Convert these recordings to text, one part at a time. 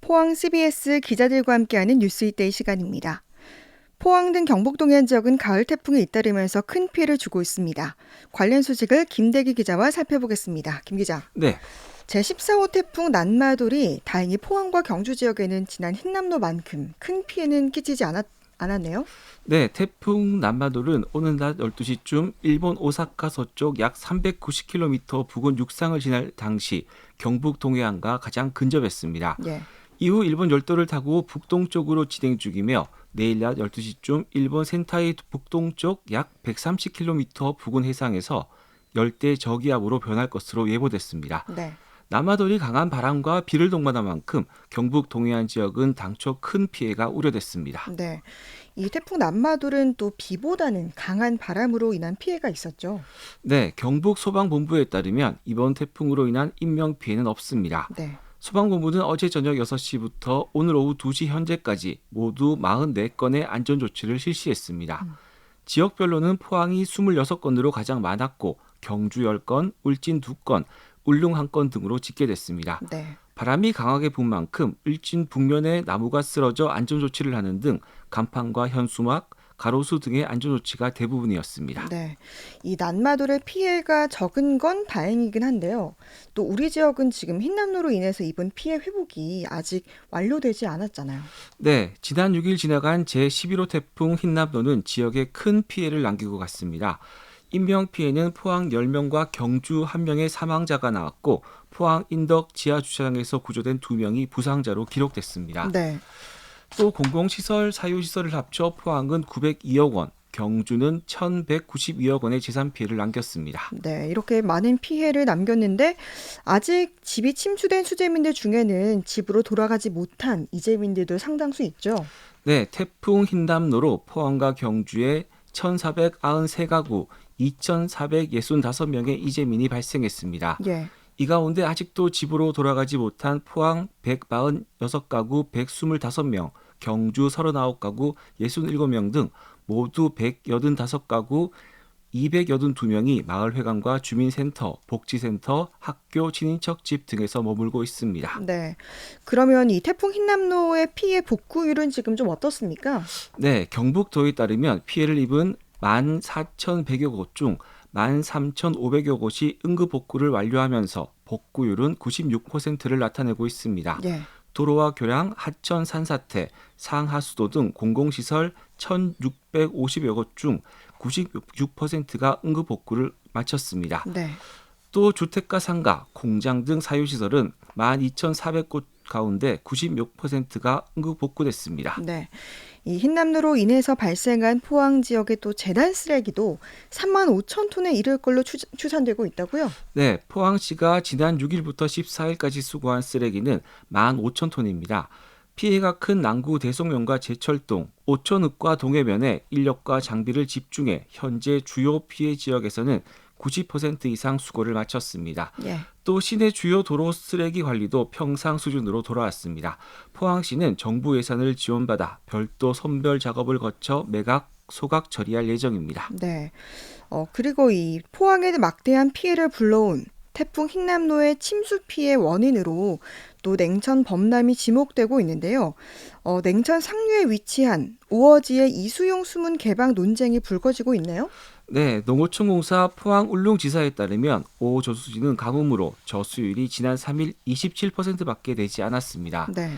포항 CBS 기자들과 함께하는 뉴스이데이 시간입니다. 포항 등 경북 동해안 지역은 가을 태풍에 잇따르면서 큰 피해를 주고 있습니다. 관련 소식을 김대기 기자와 살펴보겠습니다. 김 기자. 네, 제14호 태풍 난마돌이 다행히 포항과 경주 지역에는 지난 흰남노만큼 큰 피해는 끼치지 않았네요. 네, 태풍 남마돌은 오늘 낮 12시쯤 일본 오사카 서쪽 약 390km 부근 육상을 지날 당시 경북 동해안과 가장 근접했습니다. 예. 이후 일본 열도를 타고 북동쪽으로 진행 중이며 내일 낮 12시쯤 일본 센타이 북동쪽 약 130km 부근 해상에서 열대 저기압으로 변할 것으로 예보됐습니다. 네. 남하돌이 강한 바람과 비를 동반한 만큼 경북 동해안 지역은 당초 큰 피해가 우려됐습니다. 네. 이 태풍 난마돌은 또 비보다는 강한 바람으로 인한 피해가 있었죠. 네, 경북 소방본부에 따르면 이번 태풍으로 인한 인명피해는 없습니다. 네. 소방본부는 어제 저녁 6시부터 오늘 오후 2시 현재까지 모두 44건의 안전조치를 실시했습니다. 지역별로는 포항이 26건으로 가장 많았고 경주 10건, 울진 2건, 울릉 1건 등으로 집계됐습니다. 네. 바람이 강하게 분 만큼 울진 북면에 나무가 쓰러져 안전조치를 하는 등 간판과 현수막, 가로수 등의 안전조치가 대부분이었습니다. 네. 이 난마돌의 피해가 적은 건 다행이긴 한데요. 또 우리 지역은 지금 흰남노로 인해서 입은 피해 회복이 아직 완료되지 않았잖아요. 네, 지난 6일 지나간 제11호 태풍 흰남노는 지역에 큰 피해를 남기고 갔습니다. 인명피해는 포항 10명과 경주 1명의 사망자가 나왔고 포항 인덕 지하주차장에서 구조된 2명이 부상자로 기록됐습니다. 네. 또 공공시설, 사유시설을 합쳐 포항은 902억 원, 경주는 1,192억 원의 재산 피해를 남겼습니다. 네. 이렇게 많은 피해를 남겼는데 아직 집이 침수된 수재민들 중에는 집으로 돌아가지 못한 이재민들도 상당수 있죠. 네, 태풍 흰남노로 포항과 경주에 1,493가구, 2,465명의 이재민이 발생했습니다. 예. 이 가운데 아직도 집으로 돌아가지 못한 포항 146가구 125명, 경주 39가구 67명 등 모두 185가구 282명이 마을회관과 주민센터, 복지센터, 학교, 친인척집 등에서 머물고 있습니다. 네. 그러면 이 태풍 흰남노의 피해 복구율은 지금 좀 어떻습니까? 네, 경북도에 따르면 피해를 입은 14,100여 곳 중 13,500여 곳이 응급복구를 완료하면서 복구율은 96%를 나타내고 있습니다. 예. 도로와 교량, 하천 산사태, 상하수도 등 공공시설 1,650여 곳 중 96%가 응급복구를 마쳤습니다. 네. 또 주택가 상가, 공장 등 사유시설은 12,400곳 가운데 96%가 응급복구됐습니다. 네. 이 흰남노로 인해서 발생한 포항 지역의 또 재단 쓰레기도 3만 5천 톤에 이를 걸로 추산되고 있다고요? 네, 포항시가 지난 6일부터 14일까지 수거한 쓰레기는 15,000톤입니다. 피해가 큰 남구 대송면과 제철동, 오천읍과 동해면에 인력과 장비를 집중해 현재 주요 피해 지역에서는 90% 이상 수거를 마쳤습니다. 예. 또 시내 주요 도로 쓰레기 관리도 평상 수준으로 돌아왔습니다. 포항시는 정부 예산을 지원받아 별도 선별 작업을 거쳐 매각, 소각 처리할 예정입니다. 네. 그리고 이 포항에 막대한 피해를 불러온 태풍 흰남노의 침수 피해 원인으로 또 냉천 범람이 지목되고 있는데요. 냉천 상류에 위치한 우어지의 이수용 수문 개방 논쟁이 불거지고 있네요. 네, 농어촌공사 포항 울릉지사에 따르면 오 저수지는 가뭄으로 저수율이 지난 3일 27%밖에 되지 않았습니다. 네.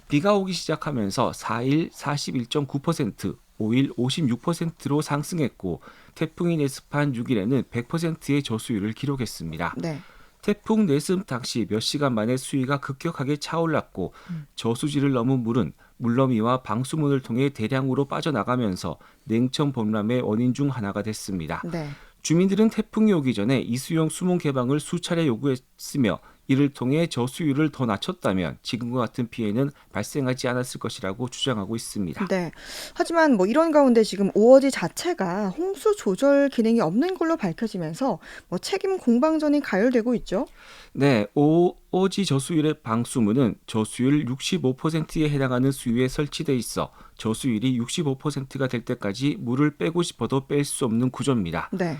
비가 오기 시작하면서 4일 41.9%, 5일 56%로 상승했고 태풍이 내습한 6일에는 100%의 저수율을 기록했습니다. 네. 태풍 내습 당시 몇 시간 만에 수위가 급격하게 차올랐고 저수지를 넘은 물은 물너미와 방수문을 통해 대량으로 빠져나가면서 냉천 범람의 원인 중 하나가 됐습니다. 네. 주민들은 태풍이 오기 전에 이수용 수문 개방을 수차례 요구했으며 이를 통해 저수율을 더 낮췄다면 지금과 같은 피해는 발생하지 않았을 것이라고 주장하고 있습니다. 네. 하지만 뭐 이런 가운데 지금 오어지 자체가 홍수 조절 기능이 없는 걸로 밝혀지면서 뭐 책임 공방전이 가열되고 있죠. 네, 오지 저수율의 방수문은 저수율 65%에 해당하는 수위에 설치돼 있어 저수율이 65%가 될 때까지 물을 빼고 싶어도 뺄 수 없는 구조입니다. 네.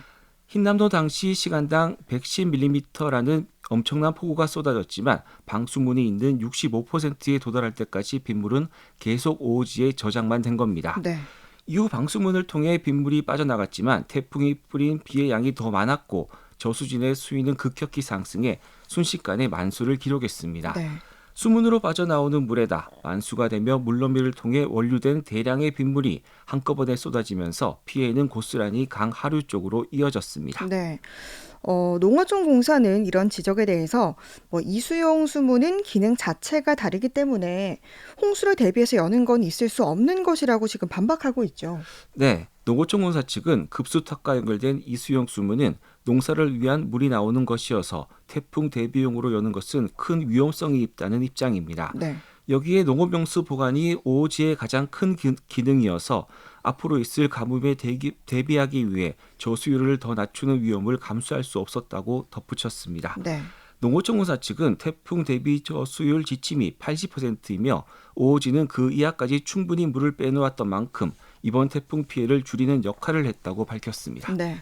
흰남노 당시 시간당 110mm라는 엄청난 폭우가 쏟아졌지만 방수문이 있는 65%에 도달할 때까지 빗물은 계속 오지에 저장만 된 겁니다. 네. 이후 방수문을 통해 빗물이 빠져나갔지만 태풍이 뿌린 비의 양이 더 많았고 저수진의 수위는 급격히 상승해 순식간에 만수를 기록했습니다. 네. 수문으로 빠져나오는 물에다 만수가 되며 물너미를 통해 원류된 대량의 빗물이 한꺼번에 쏟아지면서 피해는 고스란히 강 하류 쪽으로 이어졌습니다. 네. 농어촌공사는 이런 지적에 대해서 이수용 수문은 기능 자체가 다르기 때문에 홍수를 대비해서 여는 건 있을 수 없는 것이라고 지금 반박하고 있죠. 네, 농어촌공사 측은 급수탑과 연결된 이수용 수문은 농사를 위한 물이 나오는 것이어서 태풍 대비용으로 여는 것은 큰 위험성이 있다는 입장입니다. 네. 여기에 농업용수 보관이 오지의 가장 큰 기능이어서 앞으로 있을 가뭄에 대비하기 위해 저수율을 더 낮추는 위험을 감수할 수 없었다고 덧붙였습니다. 네. 농어촌공사 측은 태풍 대비 저수율 지침이 80%이며 오지는 그 이하까지 충분히 물을 빼놓았던 만큼 이번 태풍 피해를 줄이는 역할을 했다고 밝혔습니다. 네.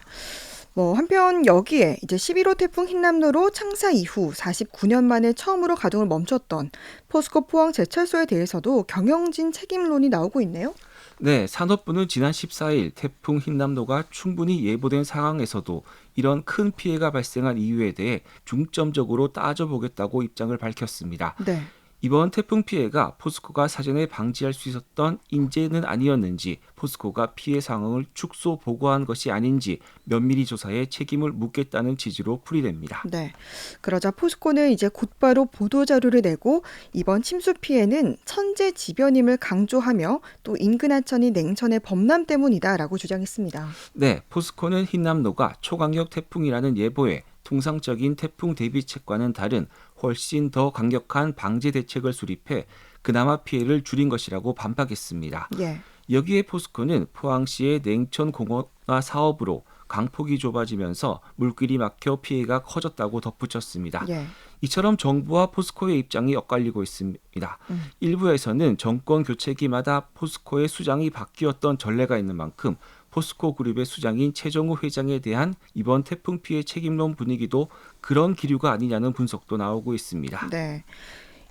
한편 여기에 이제 11호 태풍 흰남노로 창사 이후 49년 만에 처음으로 가동을 멈췄던 포스코 포항 제철소에 대해서도 경영진 책임론이 나오고 있네요. 네, 산업부는 지난 14일 태풍 흰남노가 충분히 예보된 상황에서도 이런 큰 피해가 발생한 이유에 대해 중점적으로 따져보겠다고 입장을 밝혔습니다. 네. 이번 태풍 피해가 포스코가 사전에 방지할 수 있었던 인재는 아니었는지, 포스코가 피해 상황을 축소 보고한 것이 아닌지 면밀히 조사해 책임을 묻겠다는 취지로 풀이됩니다. 네. 그러자 포스코는 이제 곧바로 보도자료를 내고 이번 침수 피해는 천재지변임을 강조하며 또 인근 하천이 냉천의 범람 때문이다라고 주장했습니다. 네, 포스코는 흰남노가 초강력 태풍이라는 예보에 통상적인 태풍 대비책과는 다른 훨씬 더 강력한 방제 대책을 수립해 그나마 피해를 줄인 것이라고 반박했습니다. 예. 여기에 포스코는 포항시의 냉천 공원화 사업으로 강폭이 좁아지면서 물길이 막혀 피해가 커졌다고 덧붙였습니다. 예. 이처럼 정부와 포스코의 입장이 엇갈리고 있습니다. 일부에서는 정권 교체기마다 포스코의 수장이 바뀌었던 전례가 있는 만큼 포스코 그룹의 수장인 최정우 회장에 대한 이번 태풍 피해 책임론 분위기도 그런 기류가 아니냐는 분석도 나오고 있습니다. 네.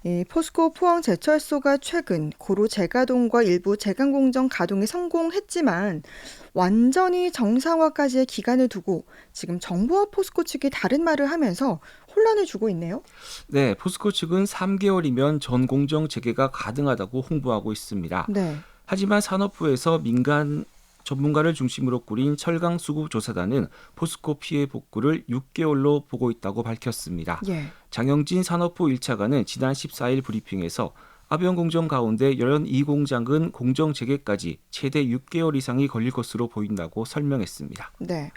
이 포스코 포항 제철소가 최근 고로 재가동과 일부 재간공정 가동에 성공했지만 완전히 정상화까지의 기간을 두고 지금 정부와 포스코 측이 다른 말을 하면서 혼란을 주고 있네요. 네, 포스코 측은 3개월이면 전 공정 재개가 가능하다고 홍보하고 있습니다. 네. 하지만 산업부에서 민간 전문가를 중심으로 꾸린 철강수급조사단은 포스코 피해 복구를 6개월로 보고 있다고 밝혔습니다. 예. 장영진 산업부 1차관은 지난 14일 브리핑에서 아변 공정 가운데 12공장은 공정 재개까지 최대 6개월 이상이 걸릴 것으로 보인다고 설명했습니다. 네.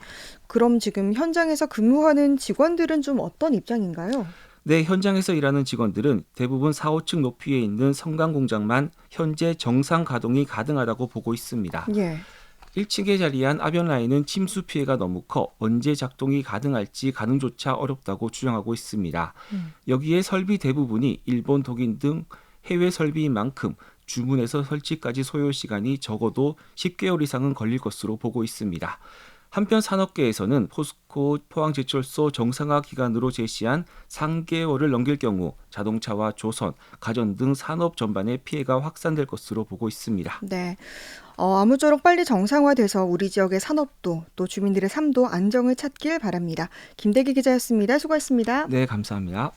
그럼 지금 현장에서 근무하는 직원들은 좀 어떤 입장인가요? 네, 현장에서 일하는 직원들은 대부분 4, 5층 높이에 있는 성강 공장만 현재 정상 가동이 가능하다고 보고 있습니다. 예. 1층에 자리한 아변 라인은 침수 피해가 너무 커 언제 작동이 가능할지 가늠조차 어렵다고 주장하고 있습니다. 여기에 설비 대부분이 일본, 독일 등 해외 설비인 만큼 주문해서 설치까지 소요 시간이 적어도 10개월 이상은 걸릴 것으로 보고 있습니다. 한편 산업계에서는 포스코 포항제철소 정상화 기간으로 제시한 3개월을 넘길 경우 자동차와 조선, 가전 등 산업 전반에 피해가 확산될 것으로 보고 있습니다. 네. 아무쪼록 빨리 정상화돼서 우리 지역의 산업도 또 주민들의 삶도 안정을 찾길 바랍니다. 김대기 기자였습니다. 수고했습니다. 네, 감사합니다.